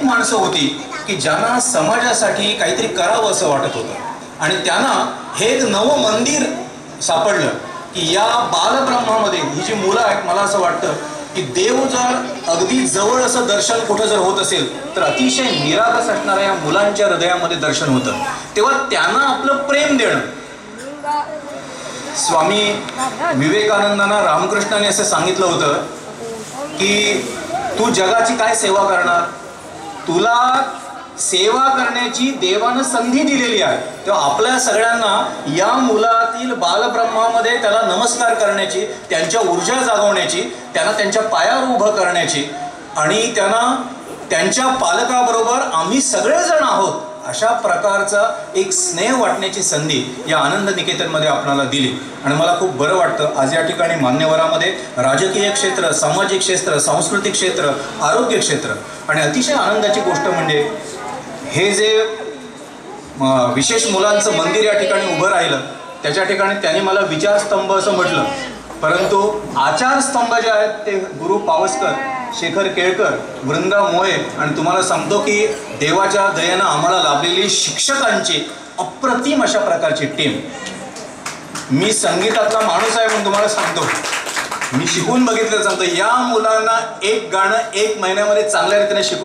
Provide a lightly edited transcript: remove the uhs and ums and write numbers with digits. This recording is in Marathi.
माणसं होती की ज्यांना समाजासाठी काहीतरी करावं असं वाटत होतं आणि त्यांना हे एक नवं मंदिर सापडलं की या बालब्रह्मामध्ये ही जी मुलं आहेत, मला असं वाटतं की देव जर अगदी जवळ असं दर्शन कुठं जर होत असेल तर अतिशय निरागस असणाऱ्या या मुलांच्या हृदयामध्ये दर्शन होतं. तेव्हा त्यांना आपलं प्रेम देणं. स्वामी विवेकानंदांना रामकृष्णाने असं सांगितलं होतं की तू जगाची काय सेवा करणार, तुला सेवा करण्याची देवानं संधी दिलेली आहे. तेव्हा आपल्या सगळ्यांना या मुलातील बालब्रह्मामध्ये त्याला नमस्कार करण्याची, त्यांच्या ऊर्जा जागवण्याची, त्यांना त्यांच्या पायावर उभं करण्याची आणि त्यांना त्यांच्या पालकाबरोबर आम्ही सगळेजण आहोत अशा प्रकारचा एक स्नेह वाटण्याची संधी या आनंद निकेतनमध्ये आपणाला दिली. आणि मला खूप बरं वाटतं आज या ठिकाणी मान्यवरामध्ये राजकीय क्षेत्र, सामाजिक क्षेत्र, सांस्कृतिक क्षेत्र, आरोग्य क्षेत्र आणि अतिशय आनंदाची गोष्ट म्हणजे हे जे विशेष मुलांचं मंदिर या ठिकाणी उभं राहिलं त्याच्या ठिकाणी त्यांनी मला विचारस्तंभ असं म्हटलं, परंतु आचारस्तंभ जे आहेत ते गुरु पावसकर, शेखर केळकर, वृंदा मोये आणि तुम्हाला सांगतो की देवाच्या दयेनं आम्हाला लाभलेली शिक्षकांची अप्रतिम अशा प्रकारची टीम. मी संगीतातला माणूस आहे म्हणून तुम्हाला सांगतो, मी शिकून बघितलं सांगतो, या मुलांना एक गाणं 1 महिन्यामध्ये चांगल्या रीतीने शिकवून